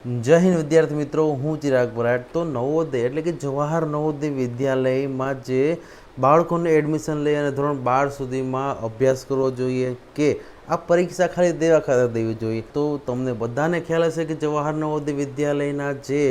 જય હિન્દ વિદ્યાર્થી મિત્રો, હું ચિરાગ પરાટ. તો નવોદય એટલે કે જવાહર નવોદય વિદ્યાલયમાં જે બાળકોને એડમિશન લઈ અને ધોરણ 12 સુધીમાં અભ્યાસ કરવો જોઈએ કે આ પરીક્ષા ખાલી દેવા ખાતર દેવી જોઈએ. તો તમને બધાને ખ્યાલ હશે કે જવાહર નવોદય વિદ્યાલયના જે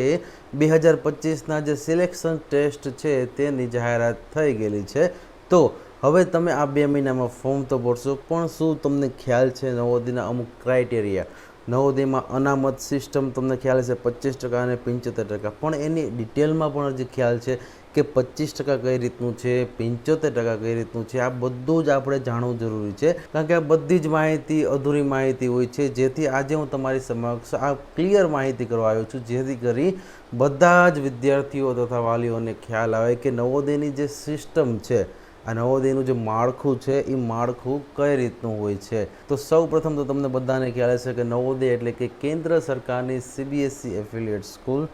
2025ના જે સિલેક્શન ટેસ્ટ છે તેની જાહેરાત થઈ ગયેલી છે. તો હવે તમે આ 2 મહિનામાં ફોર્મ તો ભરશો, પણ શું તમને ખ્યાલ છે નવોદયના અમુક ક્રાઇટેરિયા? નવોદયમાં અનામત સિસ્ટમ તમને ખ્યાલ હશે 25% અને 75%, પણ એની ડિટેલમાં પણ હજી ખ્યાલ છે કે 25% કઈ રીતનું છે, 75% કઈ રીતનું છે. આ બધું જ આપણે જાણવું જરૂરી છે, કારણ કે આ બધી જ માહિતી અધૂરી માહિતી હોય છે. જેથી આજે હું તમારી સમક્ષ આ ક્લિયર માહિતી કરવા આવ્યો છું, જેથી કરી બધા જ વિદ્યાર્થીઓ તથા વાલીઓને ખ્યાલ આવે કે નવોદયની જે સિસ્ટમ છે, આ નવોદયનું જે માળખું છે એ માળખું કઈ રીતનું હોય છે. તો સૌ પ્રથમ તો તમને બધાને ખ્યાલ હશે કે નવોદય એટલે કે કેન્દ્ર સરકારની CBSE એફિલિએટ સ્કૂલ.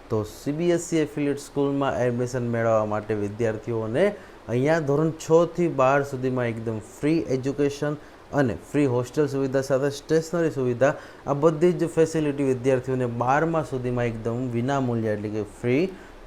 તો CBSE એફિલિએટ સ્કૂલમાં એડમિશન મેળવવા માટે વિદ્યાર્થીઓને અહીંયા ધોરણ 6 થી 12 સુધીમાં એકદમ ફ્રી એજ્યુકેશન અને ફ્રી હોસ્ટેલ સુવિધા સાથે સ્ટેશનરી સુવિધા, આ બધી જ ફેસિલિટી વિદ્યાર્થીઓને 12મા સુધીમાં એકદમ વિનામૂલ્ય એટલે કે ફ્રી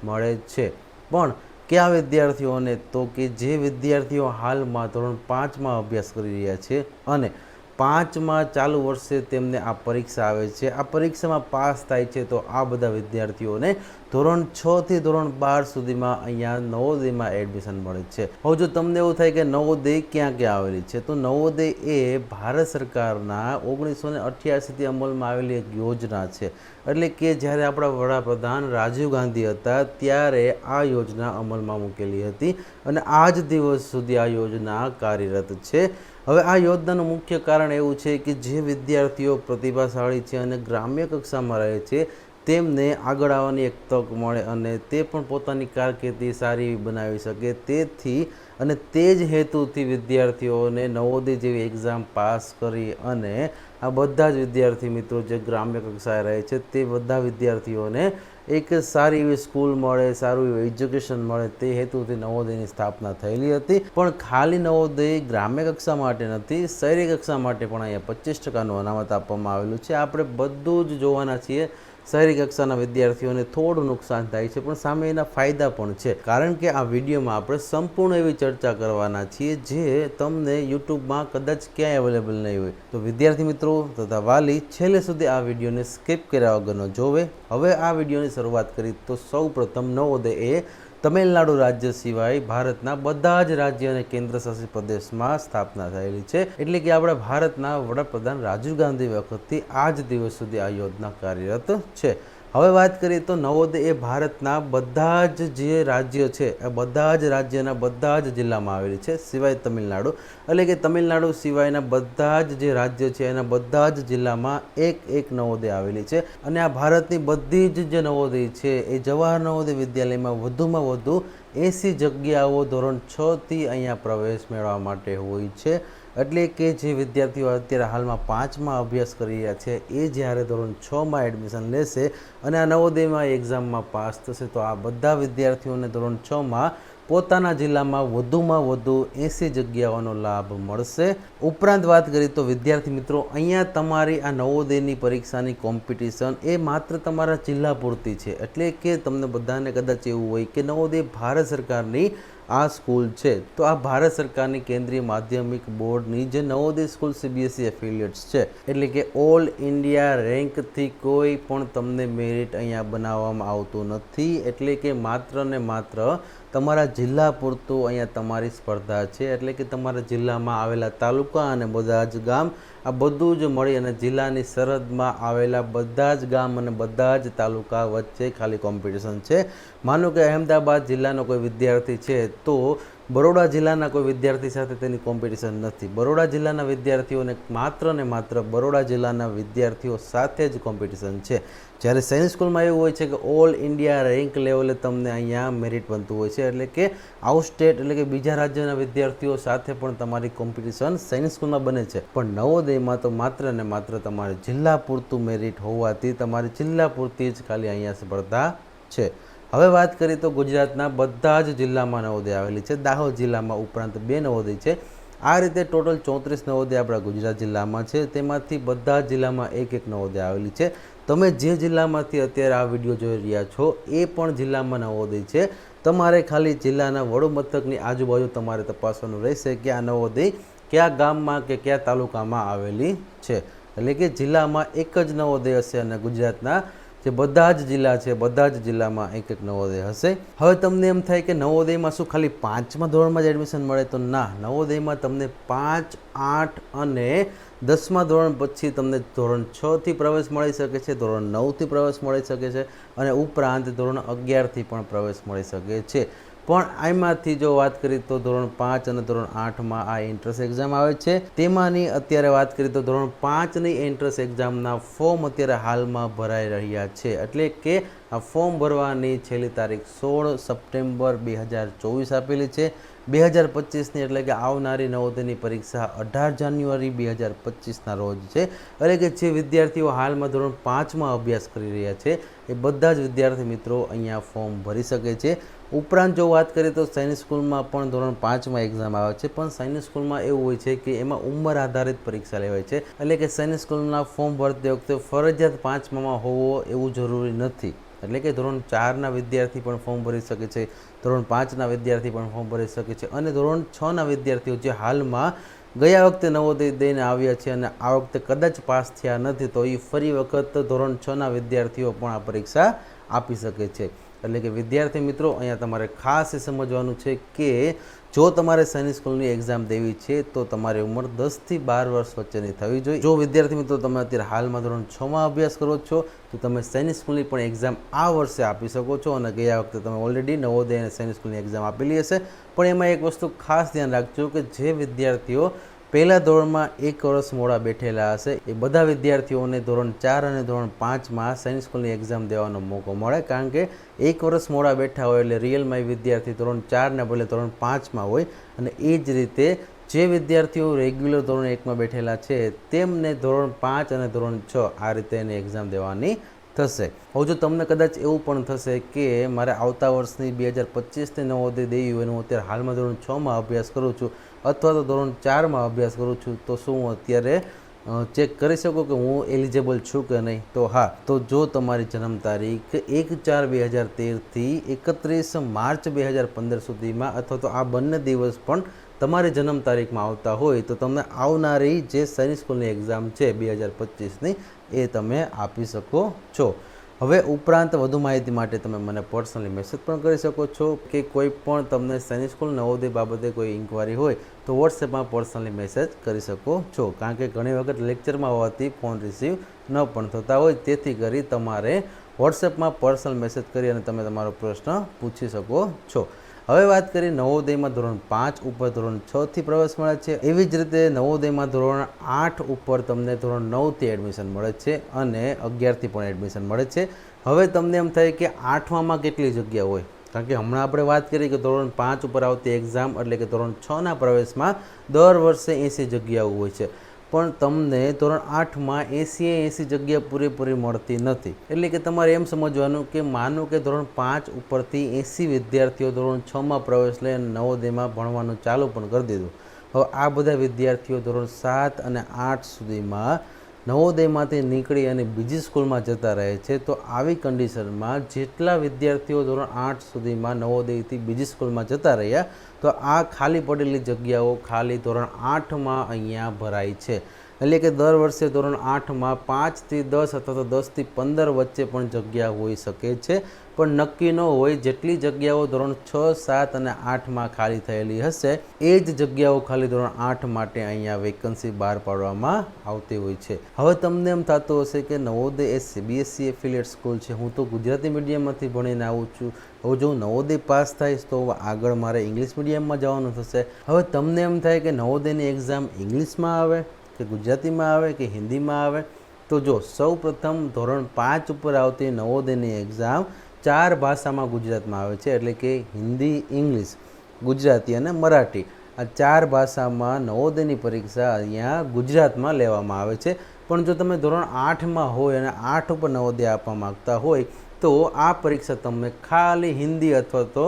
મળે છે. પણ કયા વિદ્યાર્થીઓને? તો કે જે વિદ્યાર્થીઓ હાલમાં ધોરણ 5માં અભ્યાસ કરી રહ્યા છે અને 5માં ચાલુ વર્ષે તેમને આ પરીક્ષા આવે છે, આ પરીક્ષામાં પાસ થાય છે, તો આ બધા વિદ્યાર્થીઓને ધોરણ 6 થી ધોરણ 12 સુધીમાં અહીંયા નવોદયમાં એડમિશન મળે છે. હવે જો તમને એવું થાય કે નવોદય ક્યાં ક્યાં આવેલી છે, તો નવોદય એ ભારત સરકારના 1988થી અમલમાં આવેલી એક યોજના છે. એટલે કે જ્યારે આપણા વડાપ્રધાન રાજીવ ગાંધી હતા ત્યારે આ યોજના અમલમાં મૂકેલી હતી અને આજ દિવસ સુધી આ યોજના કાર્યરત છે. હવે આ યોજનાનું મુખ્ય કારણ એવું છે કે જે વિદ્યાર્થીઓ પ્રતિભાશાળી છે અને ગ્રામ્ય કક્ષામાં રહે છે તેમને આગળ આવવાની એક તક મળે અને તે પણ પોતાની કારકિર્દી સારી એવી બનાવી શકે. તેથી અને તે જ હેતુથી વિદ્યાર્થીઓને નવોદય જેવી એક્ઝામ પાસ કરી અને આ બધા જ વિદ્યાર્થી મિત્રો જે ગ્રામ્ય કક્ષાએ રહે છે તે બધા વિદ્યાર્થીઓને એક સારી એવી સ્કૂલ મળે, સારું એવું એજ્યુકેશન મળે, તે હેતુથી નવોદયની સ્થાપના થયેલી હતી. પણ ખાલી નવોદય ગ્રામ્ય કક્ષા માટે નથી, શહેરી કક્ષા માટે પણ અહીંયા 25%નું અનામત આપવામાં આવેલું છે. આપણે બધું જ જોવાના છીએ. શહેરી કક્ષાના વિદ્યાર્થીઓને થોડું નુકસાન થાય છે, પણ સામે એના ફાયદા પણ છે, કારણ કે આ વિડીયોમાં આપણે સંપૂર્ણ એવી ચર્ચા કરવાના છીએ જે તમને યુટ્યુબમાં કદાચ ક્યાંય અવેલેબલ નહીં હોય. તો વિદ્યાર્થી મિત્રો તથા વાલી છેલ્લે સુધી આ વિડીયોને સ્કીપ કર્યા વગરનો જોવે. હવે આ વિડીયોની શરૂઆત કરી તો સૌ પ્રથમ નવોદય એ તમિલનાડુ રાજ્ય સિવાય ભારતના બધા જ રાજ્ય અને કેન્દ્ર શાસિત પ્રદેશમાં સ્થાપના થયેલી છે. એટલે કે આપણા ભારતના વડાપ્રધાન રાજીવ ગાંધી વખતથી આજ દિવસ સુધી આ યોજના કાર્યરત છે. હવે વાત કરીએ તો નવોદય એ ભારતના બધા જ જે રાજ્ય છે એ બધા જ રાજ્યના બધા જ જિલ્લામાં આવેલી છે, સિવાય તમિલનાડુ. એટલે કે તમિલનાડુ સિવાયના બધા જ જે રાજ્ય છે એના બધા જ જિલ્લામાં એક નવોદય આવેલી છે. અને આ ભારતની બધી જ જે નવોદય છે એ જવાહર નવોદય વિદ્યાલયમાં વધુમાં વધુ 80 જગ્યાઓ ધોરણ 6 થી અહીંયા પ્રવેશ મેળવવા માટે હોય છે. એટલે કે જે વિદ્યાર્થીઓ અત્યારે હાલમાં 5માં અભ્યાસ કરી રહ્યા છે એ જ્યારે ધોરણ 6માં એડમિશન લેશે અને આ નવોદયમાં એક્ઝામમાં પાસ થશે તો આ બધા વિદ્યાર્થીઓને ધોરણ 6માં પોતાના જિલ્લામાં વધુમાં વધુ 80 જગ્યાઓનો લાભ મળશે. ઉપરાંત વાત કરીએ તો વિદ્યાર્થી મિત્રો અહીંયા તમારી આ નવોદયની પરીક્ષાની કોમ્પિટિશન એ માત્ર તમારા જિલ્લા પૂરતી છે. એટલે કે તમને બધાને કદાચ એવું હોય કે નવોદય ભારત સરકારની આ સ્કૂલ છે, તો આ ભારત સરકારની કેન્દ્રીય માધ્યમિક બોર્ડની જે નવોદય સ્કૂલ CBSE એફિલિએટ્સ છે, એટલે કે ઓલ ઇન્ડિયા રેન્કથી કોઈ પણ તમને મેરિટ અહીંયા બનાવવામાં આવતું નથી. એટલે કે માત્ર ને માત્ર તમારા જિલ્લા પૂરતું અહીંયા તમારી સ્પર્ધા છે. એટલે કે તમારા જિલ્લામાં આવેલા તાલુકા અને બધા જ ગામ, આ બધું જ મળી અને જિલ્લાની સરહદમાં આવેલા બધા જ ગામ અને બધા જ તાલુકા વચ્ચે ખાલી કોમ્પિટિશન છે. માનો કે અહેમદાબાદ જિલ્લાનો કોઈ વિદ્યાર્થી છે તો બરોડા જિલ્લાના કોઈ વિદ્યાર્થી સાથે તેની કોમ્પિટિશન નથી. બરોડા જિલ્લાના વિદ્યાર્થીઓને માત્ર ને માત્ર બરોડા જિલ્લાના વિદ્યાર્થીઓ સાથે જ કોમ્પિટિશન છે. જ્યારે સૈનિક સ્કૂલમાં એવું હોય છે કે ઓલ ઇન્ડિયા રેન્ક લેવલે તમને અહીંયા મેરિટ બનતું હોય છે. એટલે કે આઉટ સ્ટેટ એટલે કે બીજા રાજ્યના વિદ્યાર્થીઓ સાથે પણ તમારી કોમ્પિટિશન સૈનિક સ્કૂલમાં બને છે. પણ નવોદયમાં તો માત્ર ને માત્ર તમારે જિલ્લા પૂરતું મેરિટ હોવાથી તમારી જિલ્લા પૂરતી જ ખાલી અહીંયા સ્પર્ધા છે. હવે વાત કરીએ તો ગુજરાતના બધા જ જિલ્લામાં નવોદય આવેલી છે. દાહોદ જિલ્લામાં ઉપરાંત 2 નવોદય છે. આ રીતે ટોટલ 34 નવોદય આપણા ગુજરાત જિલ્લામાં છે. તેમાંથી બધા જિલ્લામાં એક નવોદય આવેલી છે. તમે જે જિલ્લામાંથી અત્યારે આ વિડીયો જોઈ રહ્યા છો એ પણ જિલ્લામાં નવોદય છે. તમારે ખાલી જિલ્લાના વડુ મથકની આજુબાજુ તમારે તપાસવાનું રહેશે કે આ નવોદય કયા ગામમાં કે કયા તાલુકામાં આવેલી છે. એટલે કે જિલ્લામાં એક જ નવોદય હશે અને ગુજરાતના જે બધા જ જિલ્લા છે બધા જ જિલ્લામાં એક એક નવોદય હશે. હવે તમને એમ થાય કે નવોદયમાં શું ખાલી 5મા ધોરણમાં જ એડમિશન મળે? તો ના, નવોદયમાં તમને 5, 8 અને 10મા ધોરણ પછી તમને ધોરણ 6થી પ્રવેશ મળી શકે છે, ધોરણ 9થી પ્રવેશ મળી શકે છે અને ઉપરાંત ધોરણ 11થી પણ પ્રવેશ મળી શકે છે. પણ આમાંથી જો વાત કરીએ તો ધોરણ 5 અને ધોરણ 8માં આ એન્ટ્રન્સ એક્ઝામ આવે છે. તેમાંની અત્યારે વાત કરીએ તો ધોરણ 5ની એન્ટ્રન્સ એક્ઝામના ફોર્મ અત્યારે હાલમાં ભરાઈ રહ્યા છે. એટલે કે આ ફોર્મ ભરવાની છેલ્લી તારીખ 16 સપ્ટેમ્બર 2024 આપેલી છે. 2025ની એટલે કે આવનારી નવોદયની પરીક્ષા 18 જાન્યુઆરી 2025ના રોજ છે. એટલે કે જે વિદ્યાર્થીઓ હાલમાં ધોરણ 5માં અભ્યાસ કરી રહ્યા છે એ બધા જ વિદ્યાર્થી મિત્રો અહીંયા ફોર્મ ભરી શકે છે. ઉપરાંત જો વાત કરીએ તો સૈનિક સ્કૂલમાં પણ ધોરણ 5માં એક્ઝામ આવે છે, પણ સૈનિક સ્કૂલમાં એવું હોય છે કે એમાં ઉંમર આધારિત પરીક્ષા લેવાય છે. એટલે કે સૈનિક સ્કૂલના ફોર્મ ભરતી વખતે ફરજિયાત 5માં હોવો એવું જરૂરી નથી. એટલે કે ધોરણ 4ના વિદ્યાર્થી પણ ફોર્મ ભરી શકે છે, ધોરણ 5ના વિદ્યાર્થી પણ ફોર્મ ભરી શકે છે અને ધોરણ 6ના વિદ્યાર્થીઓ જે હાલમાં ગયા વખતે નવોદય દઈને આવ્યા છે અને આ વખતે કદાચ પાસ થયા નથી તો એ ફરી વખત ધોરણ 6ના વિદ્યાર્થીઓ પણ આ પરીક્ષા આપી શકે છે. એટલે કે વિદ્યાર્થી મિત્રો અહીંયા તમારે ખાસ એ સમજવાનું છે કે જો તમારે સૈનિક સ્કૂલની એક્ઝામ દેવી છે તો તમારી ઉંમર 10થી 12 વર્ષ વચ્ચેની થવી જોઈએ. જો વિદ્યાર્થી મિત્રો તમે અત્યારે હાલમાં ધોરણ 6માં અભ્યાસ કરો છો તો તમે સૈનિક સ્કૂલની પણ એક્ઝામ આ વર્ષે આપી શકો છો અને ગયા વખતે તમે ઓલરેડી નવોદય અને સૈનિક સ્કૂલની એક્ઝામ આપેલી હશે. પણ એમાં એક વસ્તુ ખાસ ધ્યાન રાખજો કે જે વિદ્યાર્થીઓ પહેલા ધોરણમાં 1 વર્ષ મોડા બેઠેલા હશે એ બધા વિદ્યાર્થીઓને ધોરણ 4 અને ધોરણ 5માં સૈનિક સ્કૂલની એક્ઝામ દેવાનો મોકો મળે. કારણ કે 1 વર્ષ મોડા બેઠા હોય એટલે રિયલમાં એ વિદ્યાર્થી ધોરણ 4ને બદલે ધોરણ 5માં હોય અને એ જ રીતે જે વિદ્યાર્થીઓ રેગ્યુલર ધોરણ 1માં બેઠેલા છે તેમને ધોરણ 5 અને ધોરણ 6 આ રીતે એની એક્ઝામ દેવાની થશે. હવે જો તમને કદાચ એવું પણ થશે કે મારે આવતા વર્ષની 2025ની નવોદય દેવી હોય અને હું અત્યારે હાલમાં ધોરણ 6માં અભ્યાસ કરું છું અથવા તો ધોરણ 4માં અભ્યાસ કરું છું તો શું હું અત્યારે ચેક કરી શકું કે હું એલિજિબલ છું કે નહીં? તો હા, તો જો તમારી જન્મ તારીખ 1/4/2013થી 31 માર્ચ 2015 સુધીમાં અથવા તો આ બંને દિવસ પણ તમારી જન્મ તારીખમાં આવતા હોય તો તમને આવનારી જે સૈનિક સ્કૂલની એક્ઝામ છે 2025ની એ તમે આપી શકો છો. હવે ઉપરાંત વધુ માહિતી માટે તમે મને પર્સનલી મેસેજ પણ કરી શકો છો કે કોઈ પણ તમને સૈનિક સ્કૂલ નવોદય બાબતે કોઈ ઇન્ક્વાયરી હોય તો વોટ્સએપમાં પર્સનલી મેસેજ કરી શકો છો. કારણ કે ઘણી વખત લેક્ચરમાં હોવાથી ફોન રિસીવ ન પણ થતા હોય, તેથી કરી તમારે વોટ્સએપમાં પર્સનલ મેસેજ કરી અને તમે તમારો પ્રશ્ન પૂછી શકો છો. હવે વાત કરીએ નવોદયમાં ધોરણ 5 ઉપર ધોરણ 6થી પ્રવેશ મળે છે. એવી જ રીતે નવોદયમાં ધોરણ 8 ઉપર તમને ધોરણ 9થી એડમિશન મળે છે અને 11થી પણ એડમિશન મળે છે. હવે તમને એમ થાય કે 8માં કેટલી જગ્યા હોય? કારણ કે હમણાં આપણે વાત કરી કે ધોરણ 5 ઉપર આવતી એક્ઝામ એટલે કે ધોરણ 6ના પ્રવેશમાં દર વર્ષે 80 જગ્યાઓ હોય છે. પણ તમને ધોરણ 8માં 80 જગ્યા પૂરેપૂરી મળતી નથી. એટલે કે તમારે એમ સમજવાનું કે માનો કે ધોરણ 5 ઉપરથી 80 વિદ્યાર્થીઓ ધોરણ 6માં પ્રવેશ લઈ અને નવોદયમાં ભણવાનું ચાલુ પણ કરી દીધું. હવે આ બધા વિદ્યાર્થીઓ ધોરણ 7 અને 8 સુધીમાં નવોદયમાંથી નીકળી અને બીજી સ્કૂલમાં જતા રહે છે. તો આવી કન્ડિશનમાં જેટલા વિદ્યાર્થીઓ ધોરણ 8 સુધીમાં નવોદયથી બીજી સ્કૂલમાં જતા રહ્યા તો આ ખાલી પડેલી જગ્યાઓ ખાલી ધોરણ 8માં અહીંયા ભરાય છે. એટલે કે દર વર્ષે ધોરણ 8માં 5થી 10 અથવા તો 10થી 15 વચ્ચે પણ જગ્યા હોઈ શકે છે. પણ નક્કી ન હોય. જેટલી જગ્યાઓ ધોરણ 6, 7 અને 8માં ખાલી થયેલી હશે એ જ જગ્યાઓ ખાલી ધોરણ 8 માટે અહીંયા વેકન્સી બહાર પાડવામાં આવતી હોય છે. હવે તમને એમ થતું હશે કે નવોદય એ CBSE એફિલિએટ સ્કૂલ છે, હું તો ગુજરાતી મીડિયમમાંથી ભણીને આવું છું, હવે જો નવોદય પાસ થઈશ તો આગળ મારે ઇંગ્લિશ મીડિયમમાં જવાનું થશે. હવે તમને એમ થાય કે નવોદયની એક્ઝામ ઇંગ્લિશમાં આવે કે ગુજરાતીમાં આવે કે હિન્દીમાં આવે? તો જો સૌ પ્રથમ ધોરણ 5 ઉપર આવતી નવોદયની એક્ઝામ 4 ભાષામાં ગુજરાતમાં આવે છે. એટલે કે હિન્દી, ઇંગ્લિશ, ગુજરાતી અને મરાઠી આ 4 ભાષામાં નવોદયની પરીક્ષા અહીંયા ગુજરાતમાં લેવામાં આવે છે. પણ જો તમે ધોરણ 8માં હોય અને 8 ઉપર નવોદય આપવા માગતા હોય તો આ પરીક્ષા તમે ખાલી હિન્દી અથવા તો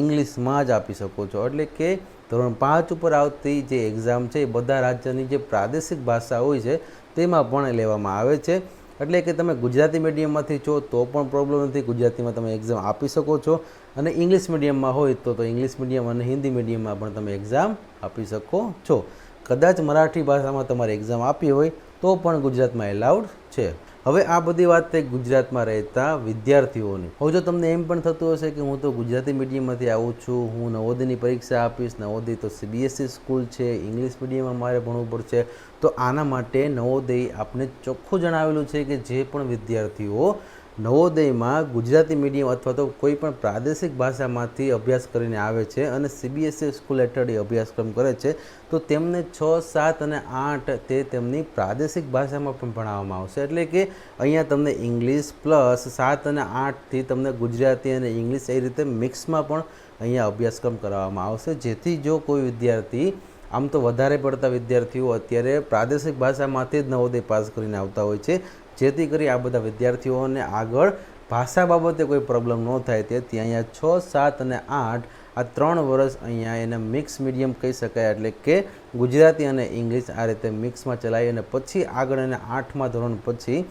ઇંગ્લિશમાં જ આપી શકો છો. એટલે કે ધોરણ 5 ઉપર આવતી જે એક્ઝામ છે એ બધા રાજ્યની જે પ્રાદેશિક ભાષા હોય છે તેમાં પણ લેવામાં આવે છે. એટલે કે તમે ગુજરાતી મીડિયમમાંથી છો તો પણ પ્રોબ્લેમ નથી, ગુજરાતીમાં તમે એક્ઝામ આપી શકો છો, અને ઇંગ્લિશ મીડિયમમાં હોય તો ઇંગ્લિશ મીડિયમ અને હિન્દી મીડિયમમાં પણ તમે એક્ઝામ આપી શકો છો. કદાચ મરાઠી ભાષામાં તમારે એક્ઝામ આપી હોય તો પણ ગુજરાતમાં એલાઉડ છે. હવે આ બધી વાત થઈ ગુજરાતમાં રહેતા વિદ્યાર્થીઓની. હવે જો તમને એમ પણ થતું હશે કે હું તો ગુજરાતી મીડિયમમાંથી આવું છું, હું નવોદયની પરીક્ષા આપીશ, નવોદય તો CBSE સ્કૂલ છે, ઇંગ્લિશ મીડિયમમાં મારે ભણવું પડશે, તો આના માટે નવોદય આપને ચોખ્ખું જણાવેલું છે કે જે પણ વિદ્યાર્થીઓ નવોદયમાં ગુજરાતી મીડિયમ અથવા તો કોઈ પણ પ્રાદેશિક ભાષામાંથી અભ્યાસ કરીને આવે છે અને CBSE સ્કૂલ હેઠળ અભ્યાસક્રમ કરે છે તો તેમને 6, 7 અને 8 તે તેમની પ્રાદેશિક ભાષામાં પણ ભણાવવામાં આવશે. એટલે કે અહીંયા તમને ઇંગ્લિશ પ્લસ 7 અને 8થી તમને ગુજરાતી અને ઇંગ્લિશ એ રીતે મિક્સમાં પણ અહીંયા અભ્યાસક્રમ કરાવવામાં આવશે, જેથી જો કોઈ વિદ્યાર્થી, આમ તો વધારે પડતા વિદ્યાર્થીઓ અત્યારે પ્રાદેશિક ભાષામાંથી જ નવોદય પાસ કરીને આવતા હોય છે, જેથી કરી આ બધા વિદ્યાર્થીઓને આગળ ભાષા બાબતે કોઈ પ્રોબ્લેમ ન થાય, તેથી અહીંયા 6, 7 અને 8 આ 3 વર્ષ અહીંયા એને મિક્સ મીડિયમ કહી શકાય. એટલે કે ગુજરાતી અને ઇંગ્લિશ આ રીતે મિક્સમાં ચલાવી અને પછી આગળ એને 8મા ધોરણ પછી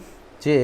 જે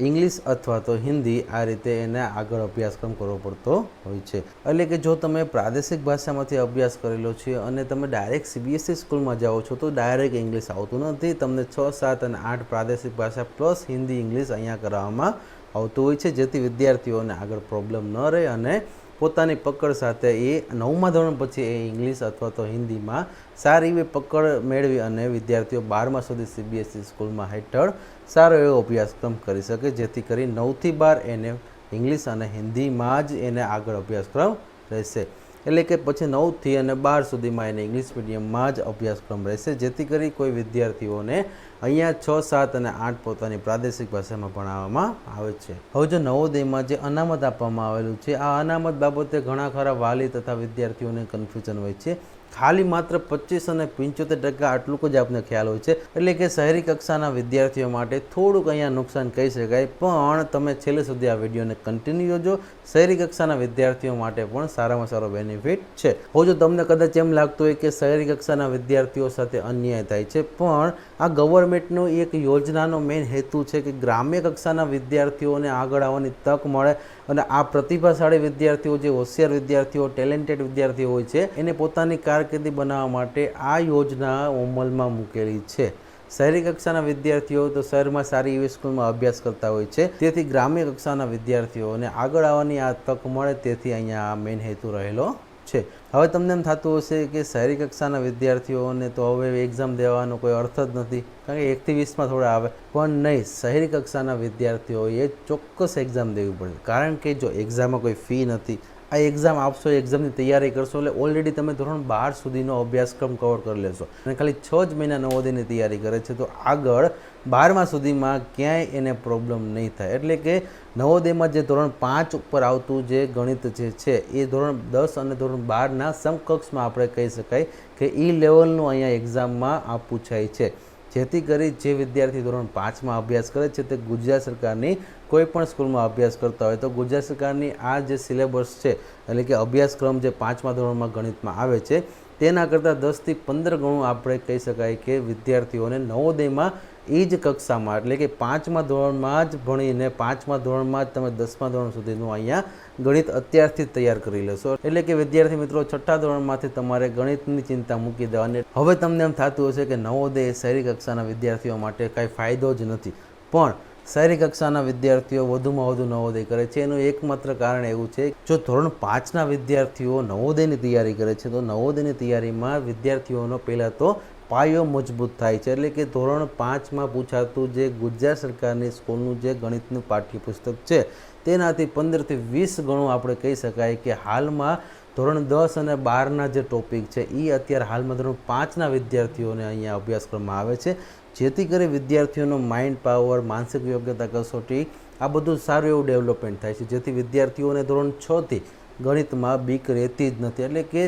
ઇંગ્લિશ અથવા તો હિન્દી આ રીતે એને આગળ અભ્યાસક્રમ કરવો પડતો હોય છે. એટલે કે જો તમે પ્રાદેશિક ભાષામાંથી અભ્યાસ કરેલો છે અને તમે ડાયરેક્ટ CBSE સ્કૂલમાં જાઓ છો તો ડાયરેક્ટ ઇંગ્લિશ આવતું નથી, તમને 6, 7 અને 8 પ્રાદેશિક ભાષા પ્લસ હિન્દી ઇંગ્લિશ અહીંયા કરાવવામાં આવતું હોય છે, જેથી વિદ્યાર્થીઓને આગળ પ્રોબ્લેમ ન રહે અને પોતાની પકડ સાથે એ 9મા ધોરણ પછી એ ઇંગ્લિશ અથવા તો હિન્દીમાં સારી એવી પકડ મેળવી અને વિદ્યાર્થીઓ 12મા સુધી CBSE સ્કૂલમાં હેઠળ સારો એવો અભ્યાસક્રમ કરી શકે, જેથી કરી 9 થી 12 એને ઇંગ્લિશ અને હિન્દીમાં જ એને આગળ અભ્યાસક્રમ રહેશે. એટલે કે પછી 9 થી અને 12 સુધીમાં એને ઇંગ્લિશ મીડિયમમાં જ અભ્યાસક્રમ રહેશે, જેથી કરી કોઈ વિદ્યાર્થીઓને અહીંયા 6, 7 અને 8 પોતાની પ્રાદેશિક ભાષામાં ભણાવવામાં આવે છે. હવે જો નવોદયમાં જે અનામત આપવામાં આવેલું છે, આ અનામત બાબતે ઘણા ખરા વાલી તથા વિદ્યાર્થીઓને કન્ફ્યુઝન હોય છે. ખાલી માત્ર 25 અને 75% આટલું જ આપને ખ્યાલ હોય છે. એટલે કે શહેરી કક્ષાના વિદ્યાર્થીઓ માટે થોડુંક અહીંયા નુકસાન કહી શકાય, પણ તમે છેલ્લે સુધી આ વિડીયોને કન્ટિન્યુ જોજો. શહેરી કક્ષાના વિદ્યાર્થીઓ માટે પણ સારામાં સારો બેનિફિટ છે. હવે જો તમને કદાચ એમ લાગતું હોય કે શહેરી કક્ષાના વિદ્યાર્થીઓ સાથે અન્યાય થાય છે, પણ આ ગવર્મેન્ટનો એક યોજનાનો મેઇન હેતુ છે કે ગ્રામ્ય કક્ષાના વિદ્યાર્થીઓને આગળ આવવાની તક મળે અને આ પ્રતિભાશાળી વિદ્યાર્થીઓ, જે હોશિયાર વિદ્યાર્થીઓ, ટેલેન્ટેડ વિદ્યાર્થીઓ હોય છે, એને પોતાની કારકિર્દી બનાવવા માટે આ યોજના અમલમાં મૂકેલી છે. શહેરી કક્ષાના વિદ્યાર્થીઓ તો શહેરમાં સારી એવી સ્કૂલમાં અભ્યાસ કરતા હોય છે, તેથી ગ્રામ્ય કક્ષાના વિદ્યાર્થીઓને આગળ આવવાની આ તક મળે, તેથી અહીંયા આ મેઇન હેતુ રહેલો છે. હવે તમને એમ થતું હશે કે શહેરી કક્ષાના વિદ્યાર્થીઓને તો હવે એક્ઝામ દેવાનો કોઈ અર્થ જ નથી, કારણ કે 1 થી 20માં થોડા આવે, પણ નહીં, શહેરી કક્ષાના વિદ્યાર્થીઓએ ચોક્કસ એક્ઝામ દેવી પડે, કારણ કે જો એક્ઝામમાં કોઈ ફી નથી, આ એક્ઝામ આપશો, એક્ઝામની તૈયારી કરશો એટલે ઓલરેડી તમે ધોરણ 12 સુધીનો અભ્યાસક્રમ કવર કરી લેશો અને ખાલી 6 જ મહિના નવોદયની તૈયારી કરે છે, તો આગળ 12મા સુધીમાં ક્યાંય એને પ્રોબ્લેમ નહીં થાય. એટલે કે નવોદયમાં જે ધોરણ 5 ઉપર આવતું જે ગણિત જે છે એ ધોરણ 10 અને ધોરણ 12ના સમકક્ષમાં આપણે કહી શકાય કે લેવલનું અહીંયા એક્ઝામમાં આ પૂછાય છે, જેથી કરી જે વિદ્યાર્થી ધોરણ 5માં અભ્યાસ કરે છે તે ગુજરાત સરકારની કોઈ પણ સ્કૂલમાં અભ્યાસ કરતા હોય તો ગુજરાત સરકારની આ જે સિલેબસ છે, એટલે કે અભ્યાસક્રમ જે 5મા ધોરણમાં ગણિતમાં આવે છે, તેના કરતાં 10 થી 15 ગણું આપણે કહી શકાય કે વિદ્યાર્થીઓને નવોદયમાં એ જ કક્ષામાં, એટલે કે 5મા ધોરણમાં જ ભણીને 5મા ધોરણમાં જ તમે 10મા ધોરણ સુધીનું અહીંયા ગણિત અત્યારથી જ તૈયાર કરી લેશો. એટલે કે વિદ્યાર્થી મિત્રો 6ઠા ધોરણમાંથી તમારે ગણિતની ચિંતા મૂકી દેવાની. હવે તમને એમ થતું હશે કે નવોદય શહેરી કક્ષાના વિદ્યાર્થીઓ માટે કાંઈ ફાયદો જ નથી, પણ શહેરી કક્ષાના વિદ્યાર્થીઓ વધુમાં વધુ નવોદય કરે છે. એનું એકમાત્ર કારણ એવું છે, જો ધોરણ 5ના વિદ્યાર્થીઓ નવોદયની તૈયારી કરે છે તો નવોદયની તૈયારીમાં વિદ્યાર્થીઓનો પહેલાં તો પાયો મજબૂત થાય છે. એટલે કે ધોરણ 5માં પૂછાતું જે ગુજરાત સરકારની સ્કૂલનું જે ગણિતનું પાઠ્યપુસ્તક છે તેનાથી 15 થી 20 ગણું આપણે કહી શકાય કે હાલમાં ધોરણ 10 અને 12ના જે ટોપિક છે એ અત્યારે હાલમાં ધોરણ 5ના વિદ્યાર્થીઓને અહીંયા અભ્યાસક્રમમાં આવે છે, જેથી કરી વિદ્યાર્થીઓનો માઇન્ડ પાવર, માનસિક યોગ્યતા કસોટી આ બધું સારું એવું ડેવલપમેન્ટ થાય છે, જેથી વિદ્યાર્થીઓને ધોરણ 6થી ગણિતમાં બીક રહેતી જ નથી. એટલે કે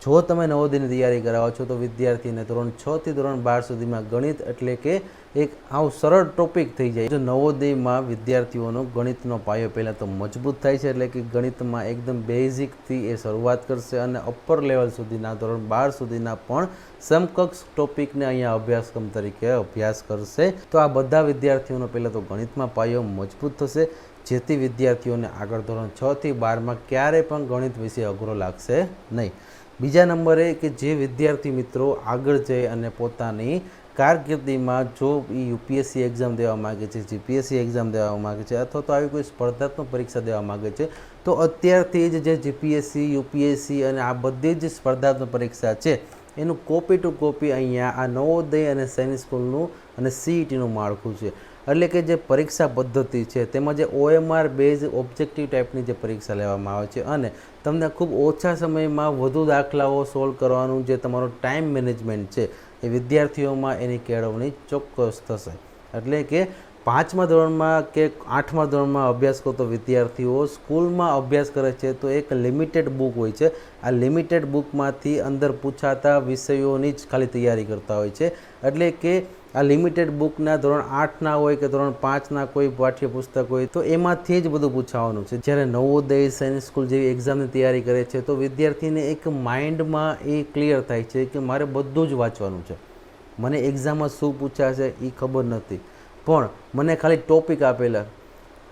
જો તમે નવોદયની તૈયારી કરાવો છો તો વિદ્યાર્થીને ધોરણ 6 થી ધોરણ 12 સુધીમાં ગણિત એટલે કે એક આવું સરળ ટોપિક થઈ જાય. જો નવોદયમાં વિદ્યાર્થીઓનો ગણિતનો પાયો પહેલાં તો મજબૂત થાય છે, એટલે કે ગણિતમાં એકદમ બેઝિકથી એ શરૂઆત કરશે અને અપર લેવલ સુધીના ધોરણ 12 સુધીના પણ સમકક્ષ ટોપિકને અહીંયા અભ્યાસક્રમ તરીકે અભ્યાસ કરશે. તો આ બધા વિદ્યાર્થીઓનો પહેલાં તો ગણિતમાં પાયો મજબૂત થશે, જેથી વિદ્યાર્થીઓને આગળ ધોરણ 6 થી 12માં ક્યારેય પણ ગણિત વિશે અઘરો લાગશે નહીં. બીજા નંબરે કે જે વિદ્યાર્થી મિત્રો આગળ જઈ અને પોતાની કારકિર્દીમાં જો એ યુપીએસસી એક્ઝામ દેવા માગે છે, જીપીએસસી એક્ઝામ દેવા માગે છે, અથવા તો આવી કોઈ સ્પર્ધાત્મક પરીક્ષા દેવા માગે છે, તો અત્યારથી જ જે જીપીએસસી, યુપીએસસી અને આ બધી જ સ્પર્ધાત્મક પરીક્ષા છે એનું કોપી ટુ કોપી અહીંયા આ નવોદય અને સૈનિક સ્કૂલનું અને સીઈટીનું માળખું છે. એટલે કે જે પરીક્ષા પદ્ધતિ છે તેમાં જે OMR બેઝ ઓબ્જેક્ટિવ ટાઈપની જે પરીક્ષા લેવામાં આવે છે અને તમને ખૂબ ઓછા સમયમાં વધુ દાખલાઓ સોલ્વ કરવાનું જે તમારો ટાઈમ મેનેજમેન્ટ છે એ વિદ્યાર્થીઓમાં એની કેળવણી ચોક્કસ થશે. એટલે કે 5મા ધોરણમાં કે 8મા ધોરણમાં અભ્યાસ કરતો વિદ્યાર્થીઓ સ્કૂલમાં અભ્યાસ કરે છે તો એક લિમિટેડ બુક હોય છે. આ લિમિટેડ બુકમાંથી અંદર પૂછાતા વિષયોની જ ખાલી તૈયારી કરતા હોય છે. એટલે કે આ લિમિટેડ બુકના ધોરણ 8ના હોય કે ધોરણ 5ના કોઈ પાઠ્યપુસ્તક હોય તો એમાંથી જ બધું પૂછાવાનું છે. જ્યારે નવોદય, સૈનિક સ્કૂલ જેવી એક્ઝામની તૈયારી કરે છે તો વિદ્યાર્થીને એક માઇન્ડમાં એ ક્લિયર થાય છે કે મારે બધું જ વાંચવાનું છે. મને એક્ઝામમાં શું પૂછાશે એ ખબર નથી, પણ મને ખાલી ટોપિક આપેલા,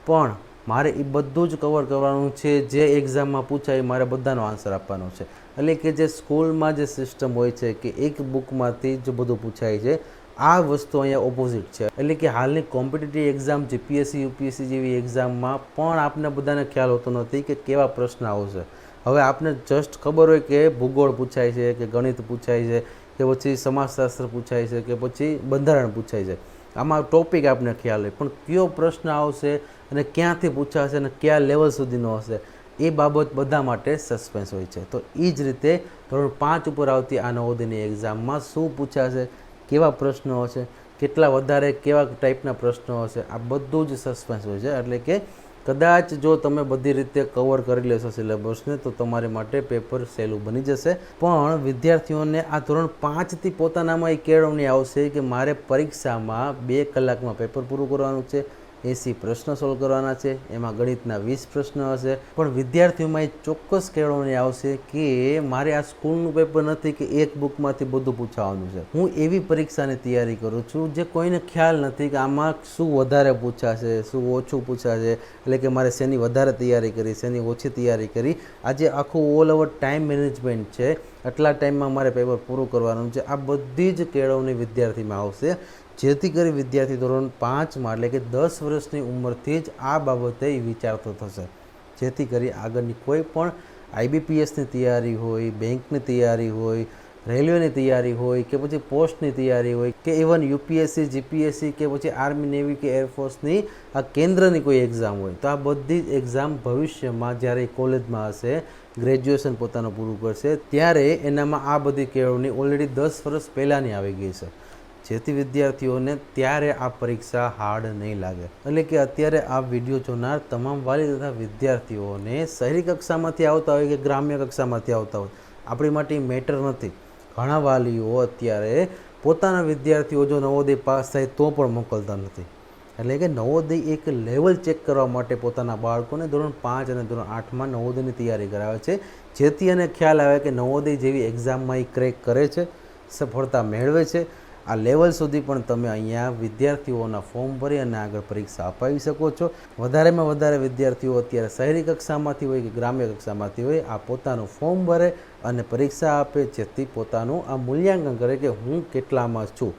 પણ મારે એ બધું જ કવર કરવાનું છે. જે એક્ઝામમાં પૂછાય મારે બધાનો આન્સર આપવાનો છે. એટલે કે જે સ્કૂલમાં જે સિસ્ટમ હોય છે કે એક બુકમાંથી જ બધું પૂછાય છે, આ વસ્તુ અહીંયા ઓપોઝિટ છે. એટલે કે હાલની કોમ્પિટિટિવ એક્ઝામ જીપીએસસી, યુપીએસસી જેવી એક્ઝામમાં પણ આપને બધાને ખ્યાલ હોતો નથી કે કેવા પ્રશ્ન આવશે. હવે આપને જસ્ટ ખબર હોય કે ભૂગોળ પૂછાય છે, કે ગણિત પૂછાય છે, કે પછી સમાજશાસ્ત્ર પૂછાય છે, કે પછી બંધારણ પૂછાય છે. આમાં ટોપિક આપને ખ્યાલ હોય, પણ કયો પ્રશ્ન આવશે અને ક્યાંથી પૂછાશે અને કયા લેવલ સુધીનો હશે એ બાબત બધા માટે સસ્પેન્સ હોય છે. તો એ જ રીતે ધોરણ 5 ઉપર આવતી આ નવોદયની એક્ઝામમાં શું પૂછાશે, કેવા પ્રશ્નો હશે, કેટલા વધારે કેવા ટાઈપના પ્રશ્નો હશે, આ બધું જ સસ્પેન્સ હોય છે. એટલે કે કદાચ જો તમે બધી રીતે કવર કરી લેશો સિલેબસને તો તમારી માટે પેપર સહેલું બની જશે. પણ વિદ્યાર્થીઓને આ ધોરણ 5થી પોતાનામાં એ કેળવણી આવશે કે મારે પરીક્ષામાં 2 કલાકમાં પેપર પૂરું કરવાનું છે, 80 પ્રશ્ન સોલ્વ કરવાના છે, એમાં ગણિતના 20 પ્રશ્ન હશે. પણ વિદ્યાર્થીઓમાં એ ચોક્કસ કેળવણી આવશે કે મારે આ સ્કૂલનું પેપર નથી કે એક બુકમાંથી બધું પૂછાવાનું છે. હું એવી પરીક્ષાની તૈયારી કરું છું જે કોઈને ખ્યાલ નથી કે આમાં શું વધારે પૂછાશે, શું ઓછું પૂછાશે. એટલે કે મારે શેની વધારે તૈયારી કરી, શેની ઓછી તૈયારી કરી. આજે આખું ઓલ ઓવર ટાઈમ મેનેજમેન્ટ છે, આટલા ટાઈમમાં મારે પેપર પૂરું કરવાનું છે. આ બધી જ કેળવણી વિદ્યાર્થીમાં આવશે, જેથી કરી વિદ્યાર્થી ધોરણ 5માં એટલે કે 10 વર્ષની ઉંમરથી જ આ બાબતે વિચારતો થશે. જેથી કરી આગળની કોઈ પણ IBPSની તૈયારી હોય, બેંકની તૈયારી હોય, રેલવેની તૈયારી હોય, કે પછી પોસ્ટની તૈયારી હોય, કે ઇવન યુપીએસસી, જીપીએસસી કે પછી આર્મી, નેવી કે એરફોર્સની આ કેન્દ્રની કોઈ એક્ઝામ હોય, તો આ બધી જ એક્ઝામ ભવિષ્યમાં જ્યારે કોલેજમાં હશે, ગ્રેજ્યુએશન પોતાનું પૂરું કરશે, ત્યારે એનામાં આ બધી કેળવણી ઓલરેડી 10 વર્ષ પહેલાંની આવી ગઈ છે. જેથી વિદ્યાર્થીઓને ત્યારે આ પરીક્ષા હાર્ડ નહીં લાગે. એટલે કે અત્યારે આ વિડીયો જોનાર તમામ વાલી તથા વિદ્યાર્થીઓને શહેરી કક્ષામાંથી આવતા હોય કે ગ્રામ્ય કક્ષામાંથી આવતા હોય, આપણી માટે મેટર નથી. ઘણા વાલીઓ અત્યારે પોતાના વિદ્યાર્થીઓ જો નવોદય પાસ થાય તો પણ મોકલતા નથી. એટલે કે નવોદય એક લેવલ ચેક કરવા માટે પોતાના બાળકોને ધોરણ 5 અને ધોરણ 8માં નવોદયની તૈયારી કરાવે છે, જેથી એને ખ્યાલ આવે કે નવોદય જેવી એક્ઝામમાં એ ક્રેક કરે છે, સફળતા મેળવે છે. આ લેવલ સુધી પણ તમે અહીંયા વિદ્યાર્થીઓના ફોર્મ ભરી અને આગળ પરીક્ષા અપાવી શકો છો. વધારેમાં વધારે વિદ્યાર્થીઓ અત્યારે શહેરી કક્ષામાંથી હોય કે ગ્રામ્ય કક્ષામાંથી હોય, આ પોતાનું ફોર્મ ભરે અને પરીક્ષા આપે, જેથી પોતાનું આ મૂલ્યાંકન કરે કે હું કેટલામાં છું.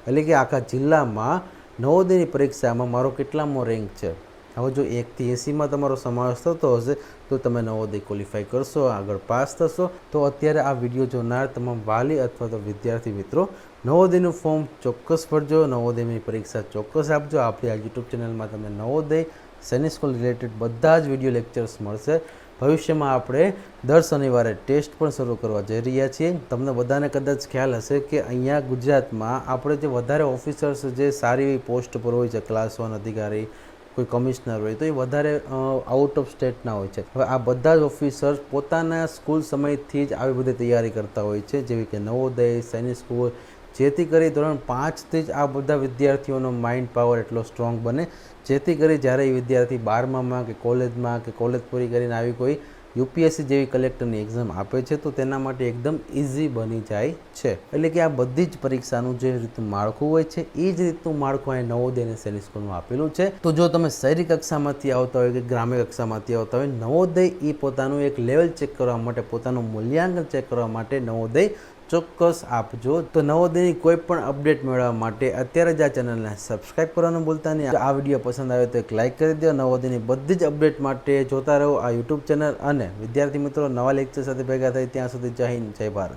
એટલે કે આખા જિલ્લામાં નવોદયની પરીક્ષામાં મારો કેટલામો રેન્ક છે. હવે જો 1 થી 80માં તમારો સમાવેશ થતો હશે તો તમે નવોદય ક્વોલિફાય કરશો, આગળ પાસ થશો. તો અત્યારે આ વિડીયો જોનાર તમામ વાલી અથવા તો વિદ્યાર્થી મિત્રો નવોદયનું ફોર્મ ચોક્કસ ભરજો, નવોદયની પરીક્ષા ચોક્કસ આપજો. આપણી આ યુટ્યુબ ચેનલમાં તમને નવોદય, સૈનિક સ્કૂલ રિલેટેડ બધા જ વિડીયો લેક્ચર્સ મળશે. ભવિષ્યમાં આપણે દર શનિવારે ટેસ્ટ પણ શરૂ કરવા જઈ રહ્યા છીએ. તમને બધાને કદાચ ખ્યાલ હશે કે અહીંયા ગુજરાતમાં આપણે જે વધારે ઓફિસર્સ જે સારી એવી પોસ્ટ પર હોય છે, ક્લાસ 1 અધિકારી, કોઈ કમિશનર હોય તો એ વધારે આઉટ ઓફ સ્ટેટના હોય છે. હવે આ બધા જ ઓફિસર્સ પોતાના સ્કૂલ સમયથી જ આવી બધી તૈયારી કરતા હોય છે, જેવી કે નવોદય, સૈનિક સ્કૂલ, જેથી કરી ધોરણ 5થી જ આ બધા વિદ્યાર્થીઓનો માઇન્ડ પાવર એટલો સ્ટ્રોંગ બને, જેથી કરી જ્યારે એ વિદ્યાર્થી 12મામાં કે કોલેજ પૂરી કરીને આવી કોઈ યુપીએસસી જેવી કલેક્ટરની એક્ઝામ આપે છે તો તેના માટે એકદમ ઇઝી બની જાય છે. એટલે કે આ બધી જ પરીક્ષાનું જે રીતનું માળખું હોય છે એ જ રીતનું માળખું અહીં નવોદય અને સૈનિક સ્કૂલમાં આપેલું છે. તો જો તમે શહેરી કક્ષામાંથી આવતા હોય કે ગ્રામ્ય કક્ષામાંથી આવતા હોય, નવોદય એ પોતાનું એક લેવલ ચેક કરવા માટે, પોતાનું મૂલ્યાંકન ચેક કરવા માટે નવોદય ચોક્કસ આપજો. તો નવોદયની કોઈ પણ અપડેટ મેળવવા માટે અત્યારે જ આ ચેનલને સબસ્ક્રાઇબ કરવાનું ભૂલતા નહીં. આ વિડીયો પસંદ આવે તો એક લાઇક કરી દો. નવોદયની બધી જ અપડેટ માટે જોતા રહો આ યુટ્યુબ ચેનલ. અને વિદ્યાર્થી મિત્રો, નવા લેક્ચર સાથે ભેગા થાય ત્યાં સુધી જય હિન્દ, જય ભારત.